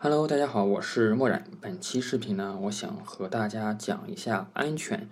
Hello，大家好，我是墨染。本期视频呢，我想和大家讲一下安全。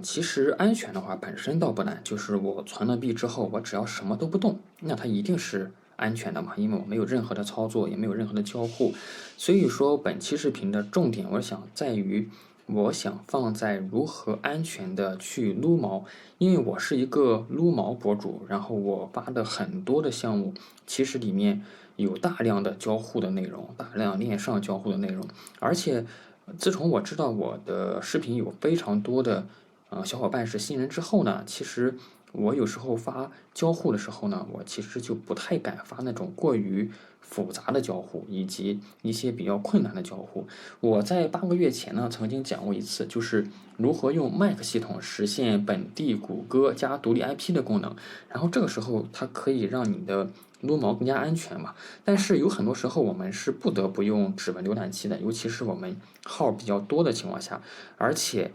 其实安全的话本身倒不难，就是我存了币之后，我只要什么都不动，那它一定是安全的嘛，因为我没有任何的操作，也没有任何的交互。所以说，本期视频的重点，我想放在如何安全的去撸毛，因为我是一个撸毛博主，然后我发的很多的项目，其实里面有大量的交互的内容，大量链上交互的内容，而且自从我知道我的视频有非常多的小伙伴是新人之后呢，其实我有时候发交互的时候呢，我其实就不太敢发那种过于复杂的交互，以及一些比较困难的交互。我在8个月前呢，曾经讲过一次，就是如何用 Mac 系统实现本地谷歌加独立 IP 的功能。然后这个时候它可以让你的撸毛更加安全嘛。但是有很多时候我们是不得不用指纹浏览器的，尤其是我们号比较多的情况下，而且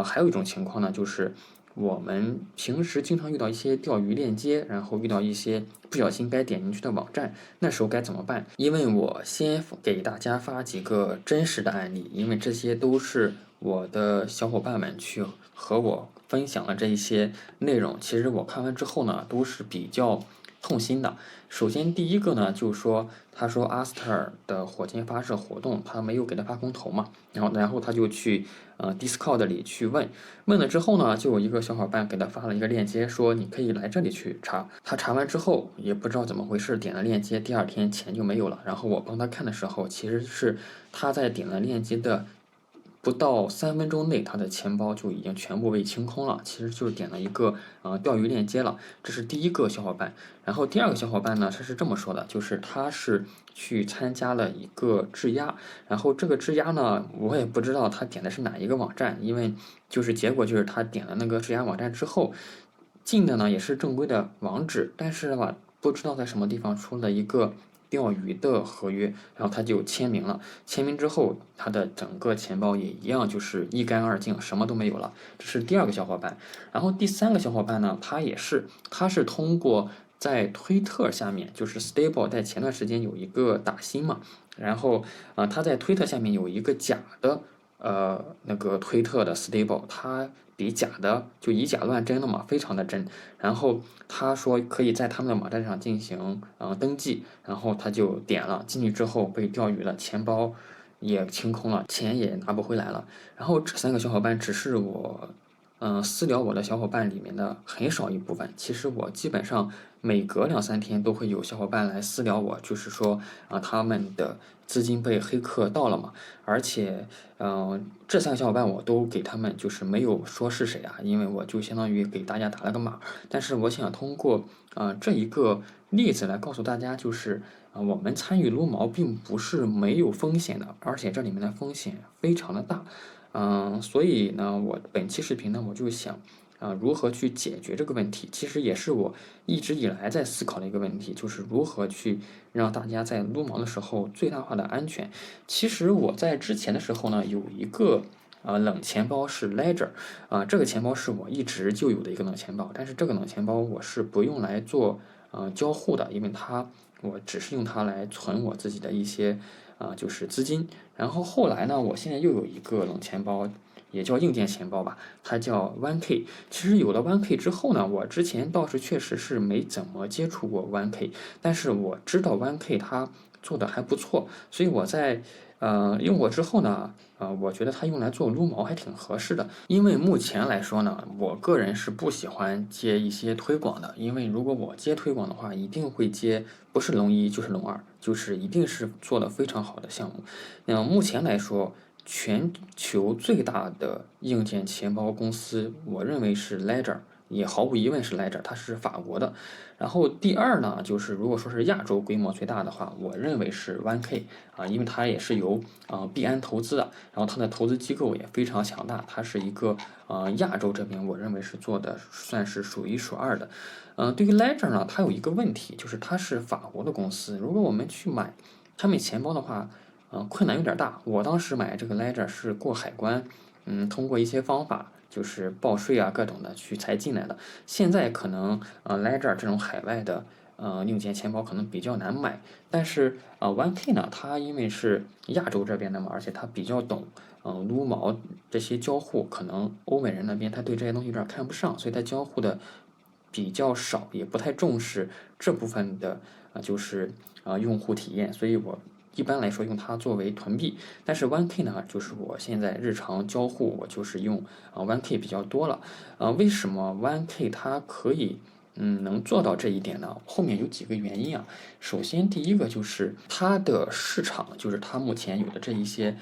还有一种情况呢，就是我们平时经常遇到一些钓鱼链接，然后遇到一些不小心该点进去的网站，那时候该怎么办？因为我先给大家发几个真实的案例，因为这些都是我的小伙伴们去和我分享了这一些内容，其实我看完之后呢，都是比较痛心的。首先第一个呢，就是说，他说阿斯特尔的火箭发射活动，他没有给他发空投嘛，然后他就去Discord 里去问了之后呢，就有一个小伙伴给他发了一个链接，说你可以来这里去查。他查完之后也不知道怎么回事，点了链接，第二天钱就没有了。然后我帮他看的时候，其实是他在点了链接的不到3分钟内，他的钱包就已经全部被清空了。其实就是点了一个钓鱼链接了。这是第一个小伙伴。然后第二个小伙伴呢，他是这么说的，就是他是去参加了一个质押，然后这个质押呢，我也不知道他点的是哪一个网站，因为就是结果就是他点了那个质押网站之后，进的呢也是正规的网址，但是吧，不知道在什么地方出了一个钓鱼的合约，然后他就签名了。签名之后，他的整个钱包也一样，就是一干二净，什么都没有了。这是第二个小伙伴。然后第三个小伙伴呢，他是通过在推特下面，就是 Stable 在前段时间有一个打新嘛，然后他在推特下面有一个假的那个推特的 Stable，它比假的就以假乱真的嘛，非常的真。然后他说可以在他们的网站上进行登记，然后他就点了进去之后被钓鱼了，钱包也清空了，钱也拿不回来了。然后这三个小伙伴只是我私聊我的小伙伴里面的很少一部分。其实我基本上每隔2、3天都会有小伙伴来私聊我，就是说他们的资金被黑客盗了嘛。而且这三个小伙伴我都给他们就是没有说是谁啊，因为我就相当于给大家打了个码。但是我想通过这一个例子来告诉大家，就是我们参与撸毛并不是没有风险的，而且这里面的风险非常的大。所以呢，我本期视频呢，我就想如何去解决这个问题。其实也是我一直以来在思考的一个问题，就是如何去让大家在撸毛的时候最大化的安全。其实我在之前的时候呢，有一个冷钱包是 Ledger，这个钱包是我一直就有的一个冷钱包，但是这个冷钱包我是不用来做交互的，因为我只是用它来存我自己的一些就是资金。然后后来呢，我现在又有一个冷钱包，也叫硬件钱包吧，它叫 OneK。其实有了 OneK 之后呢，我之前倒是确实是没怎么接触过 OneK，但是我知道 OneK 它做的还不错，所以我在用过之后呢，我觉得它用来做撸毛还挺合适的。因为目前来说呢，我个人是不喜欢接一些推广的，因为如果我接推广的话，一定会接不是龙一就是龙二，就是一定是做的非常好的项目。那目前来说，全球最大的硬件钱包公司，我认为是 Ledger，也毫无疑问是 Ledger，它是法国的。然后第二呢，就是如果说是亚洲规模最大的话，我认为是 OneK 因为它也是由币安投资的，然后它的投资机构也非常强大，它是一个亚洲这边我认为是做的算是数一数二的。对于 Ledger 呢，它有一个问题，就是它是法国的公司，如果我们去买他们钱包的话，困难有点大。我当时买这个 Ledger 是过海关，通过一些方法，就是报税啊各种的去才进来的。现在可能Ledger 这种海外的硬件钱包可能比较难买。但是OneK 呢，它因为是亚洲这边的嘛，而且它比较懂撸毛这些交互，可能欧美人那边他对这些东西有点看不上，所以他交互的比较少，也不太重视这部分的就是用户体验，所以我一般来说用它作为囤币。但是 OneK 呢，就是我现在日常交互我就是用OneK 比较多了。为什么 OneK 它可以能做到这一点呢？后面有几个原因啊。首先第一个就是它的市场，就是它目前有的这一些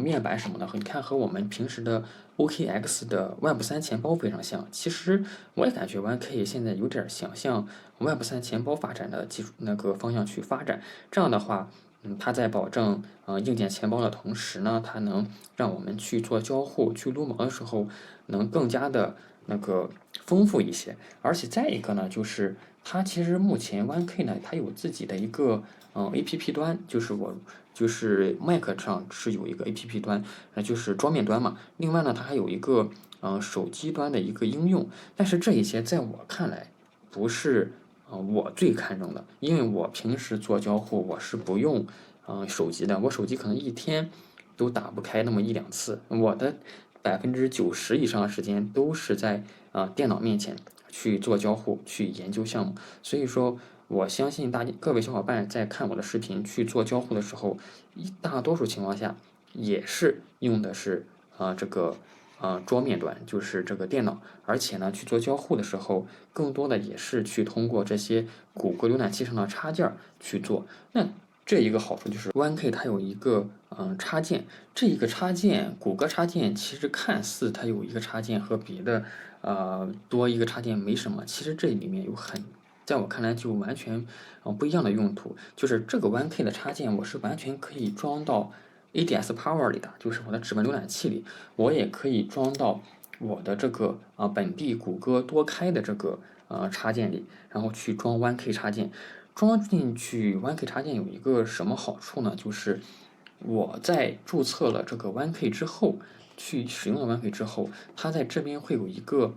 面板什么的，你看和我们平时的 OKX 的 Web3钱包非常像。其实我也感觉 OneK 现在有点想向 Web3钱包发展的技术那个方向去发展。这样的话，它在保证硬件钱包的同时呢，它能让我们去做交互、去撸毛的时候，能更加的那个丰富一些。而且再一个呢，就是它其实目前 OneK 呢，它有自己的一个APP 端，就是 Mac 上是有一个 APP 端，就是桌面端嘛。另外呢，它还有一个手机端的一个应用。但是这一些在我看来不是我最看重的，因为我平时做交互我是不用手机的，我手机可能一天都打不开那么1、2次，我的90%以上的时间都是在电脑面前去做交互、去研究项目。所以说，我相信各位小伙伴在看我的视频去做交互的时候，大多数情况下也是用的是这个桌面端，就是这个电脑。而且呢，去做交互的时候，更多的也是去通过这些谷歌浏览器上的插件去做。那这一个好处就是 OneK 它有一个插件，这一个插件谷歌插件其实看似它有一个插件和别的多一个插件没什么，其实这里面在我看来就完全不一样的用途。就是这个 OneK 的插件我是完全可以装到 ADS Power 里的，就是我的指纹浏览器里，我也可以装到我的这个本地谷歌多开的这个插件里，然后去装 OneK 插件。装进去 OneK 插件有一个什么好处呢？就是我在注册了这个 OneK 之后，去使用了 OneK 之后，它在这边会有一个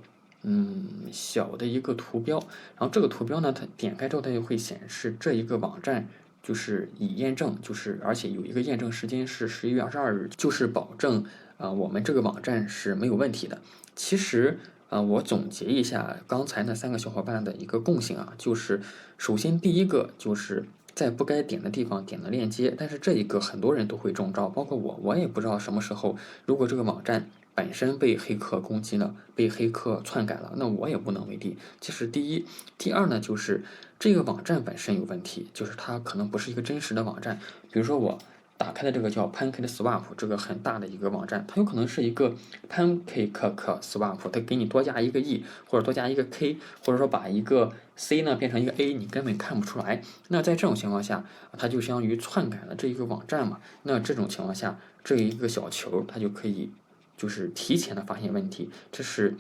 小的一个图标，然后这个图标呢，它点开之后它就会显示这一个网站就是已验证，而且有一个验证时间是11月22日，就是保证我们这个网站是没有问题的。其实我总结一下刚才那3个小伙伴的一个共性啊，就是首先第一个就是在不该点的地方点了链接，但是这一个很多人都会中招，包括我也不知道什么时候，如果这个网站本身被黑客攻击了，被黑客篡改了，那我也无能为力。这是第一。第二呢，就是这个网站本身有问题，就是它可能不是一个真实的网站。比如说我打开的这个叫 PancakeSwap 这个很大的一个网站，它有可能是一个 PancakeSwap，它给你多加一个 e 或者多加一个 k， 或者说把一个 c 呢变成一个 a， 你根本看不出来。那在这种情况下，它就相当于篡改了这一个网站嘛。那这种情况下，这一个小球它就可以就是提前的发现问题。这是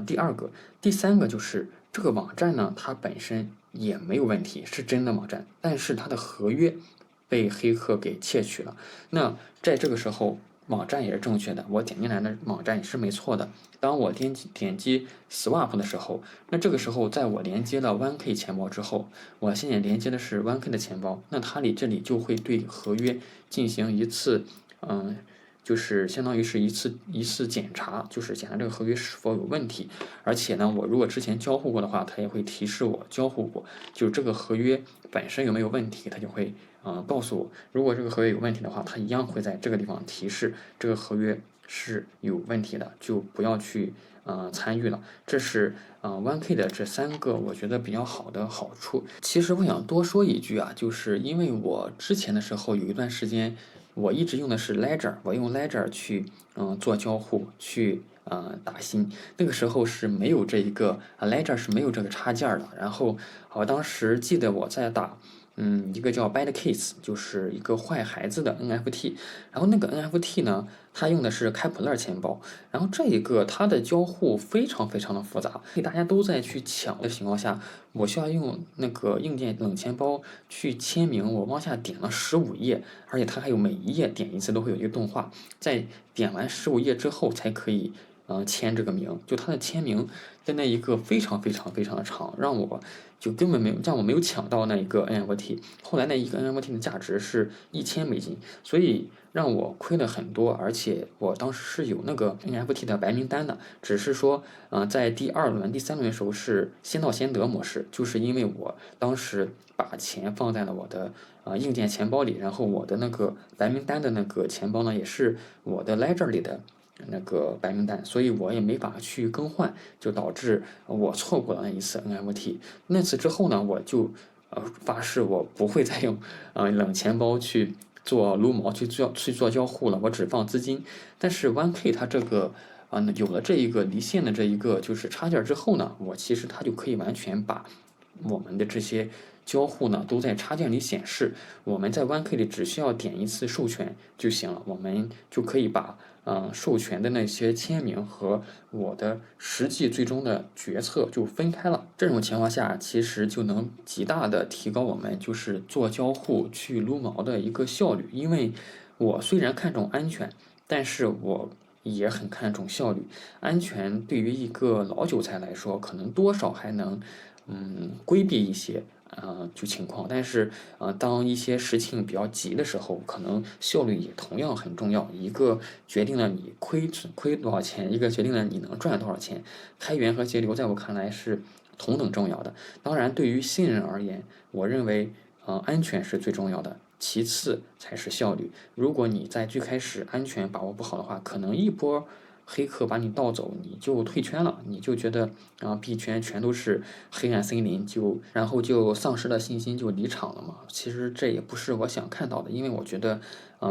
第二个。第三个就是这个网站呢，它本身也没有问题，是真的网站，但是它的合约被黑客给窃取了。那在这个时候，网站也是正确的，我点进来的网站也是没错的。当我点击 Swap 的时候，那这个时候在我连接了 OneK 钱包之后，我现在连接的是 OneK 的钱包，那它这里就会对合约进行一次就是相当于是一次检查，就是检查这个合约是否有问题。而且呢，我如果之前交互过的话，它也会提示我交互过，就是这个合约本身有没有问题，它就会告诉我。如果这个合约有问题的话，它一样会在这个地方提示这个合约是有问题的，就不要去参与了。这是OneK 的这3个我觉得比较好的好处。其实我想多说一句啊，就是因为我之前的时候有一段时间，我一直用的是 Ledger， 我用 Ledger 去做交互，去打新。那个时候是没有这一个Ledger 是没有这个插件的。然后我当时记得我在打一个叫 Bad Case， 就是一个坏孩子的 NFT， 然后那个 NFT 呢，它用的是开普勒钱包，然后这一个它的交互非常非常的复杂，大家都在去抢的情况下，我需要用那个硬件冷钱包去签名，我往下点了15页，而且它还有每一页点一次都会有一个动画，在点完15页之后才可以签这个名，就他的签名在那一个非常非常非常的长，让我就根本没有让我没有抢到那一个 NFT。后来那一个 NFT 的价值是$1000，所以让我亏了很多，而且我当时是有那个 NFT 的白名单的，只是说，在第二轮、第三轮的时候是先到先得模式，就是因为我当时把钱放在了我的硬件钱包里，然后我的那个白名单的那个钱包呢，也是我的 Ledger 里的那个白名单，所以我也没法去更换，就导致我错过了那一次 NFT。那次之后呢，我就发誓我不会再用冷钱包去做撸毛去做交互了，我只放资金。但是 OneK 它这个有了这一个离线的这一个就是插件之后呢，我其实它就可以完全把我们的这些交互呢都在插件里显示。我们在 OneK 里只需要点一次授权就行了，我们就可以把授权的那些签名和我的实际最终的决策就分开了。这种情况下，其实就能极大的提高我们就是做交互去撸毛的一个效率。因为我虽然看重安全，但是我也很看重效率。安全对于一个老韭菜来说，可能多少还能规避一些就情况，但是当一些事情比较急的时候，可能效率也同样很重要。一个决定了你亏多少钱，一个决定了你能赚多少钱。开源和节流在我看来是同等重要的。当然，对于新人而言，我认为安全是最重要的，其次才是效率。如果你在最开始安全把握不好的话，可能一波黑客把你盗走，你就退圈了，你就觉得币圈全都是黑暗森林，然后就丧失了信心，就离场了嘛。其实这也不是我想看到的，因为我觉得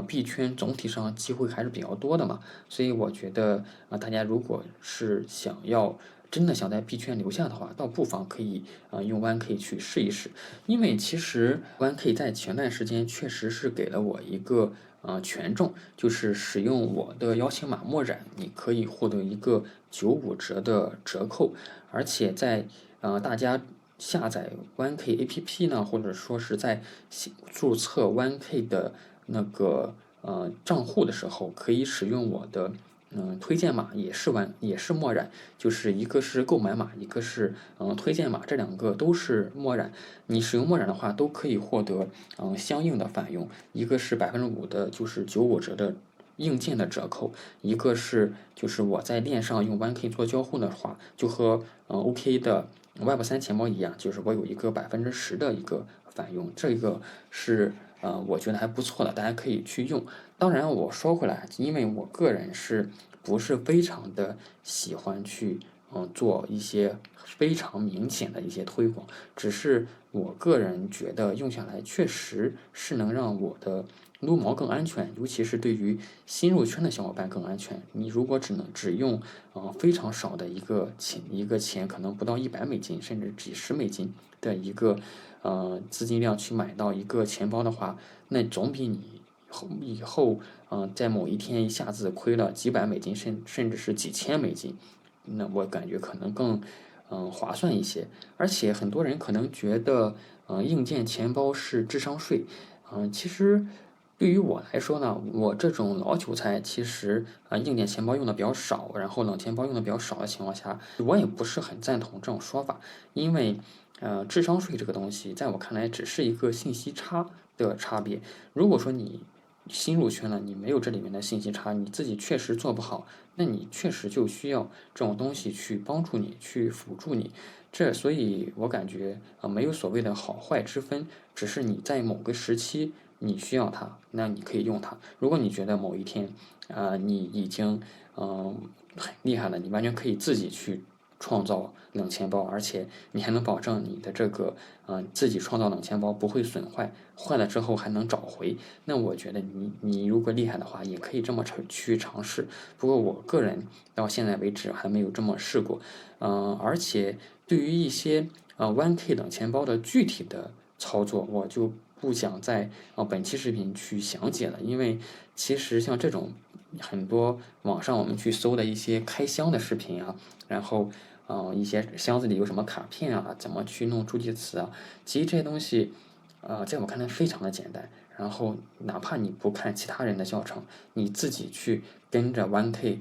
币圈总体上机会还是比较多的嘛。所以我觉得大家如果是真的想在币圈留下的话，倒不妨可以用 OneK 去试一试。因为其实 OneK 在前段时间确实是给了我一个权重，就是使用我的邀请码墨染，你可以获得一个95折的折扣。而且在大家下载 OneK APP 呢，或者说是在注册 OneK 的那个账户的时候，可以使用我的推荐码，也是墨染，就是一个是购买码，一个是推荐码，这两个都是墨染。你使用墨染的话，都可以获得相应的返佣，一个是5%的，就是95折的硬件的折扣，一个是就是我在链上用 OneK 做交互的话，就和OK 的 Web3钱包一样，就是我有一个10%的一个返佣，这个是我觉得还不错的，大家可以去用。当然我说回来，因为我个人是不是非常的喜欢去做一些非常明显的一些推广，只是我个人觉得用下来确实是能让我的撸毛更安全，尤其是对于新入圈的小伙伴更安全。你如果只用非常少的一个钱，可能不到$100，甚至几十美金的一个资金量去买到一个钱包的话，那总比你以后在某一天一下子亏了几百美金，甚至是几千美金，那我感觉可能更划算一些。而且很多人可能觉得硬件钱包是智商税，其实对于我来说呢，我这种老韭菜其实硬件钱包用的比较少，然后冷钱包用的比较少的情况下，我也不是很赞同这种说法。因为智商税这个东西在我看来只是一个信息差的差别。如果说你新入圈了，你没有这里面的信息差，你自己确实做不好，那你确实就需要这种东西去帮助你，去辅助你。所以我感觉没有所谓的好坏之分，只是你在某个时期你需要它，那你可以用它。如果你觉得某一天你已经很厉害了，你完全可以自己去创造冷钱包，而且你还能保证你的这个自己创造冷钱包不会损坏，坏了之后还能找回。那我觉得你如果厉害的话，也可以这么去尝试。不过我个人到现在为止还没有这么试过。而且对于一些OneK 冷钱包的具体的操作，我就不想在本期视频去详解了，因为其实像这种很多网上我们去搜的一些开箱的视频啊，然后一些箱子里有什么卡片啊，怎么去弄助记词啊，其实这些东西在我看来非常的简单。然后哪怕你不看其他人的教程，你自己去跟着 OneK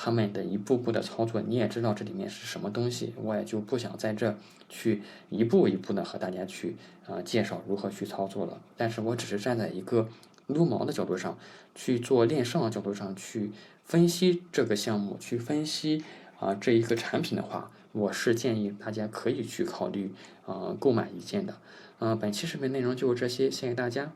他们的一步步的操作，你也知道这里面是什么东西，我也就不想在这去一步一步的和大家去介绍如何去操作了。但是我只是站在一个撸毛的角度上去做链上的角度上去分析这个项目，去分析这一个产品的话，我是建议大家可以去考虑购买一件的。本期视频内容就是这些，谢谢大家。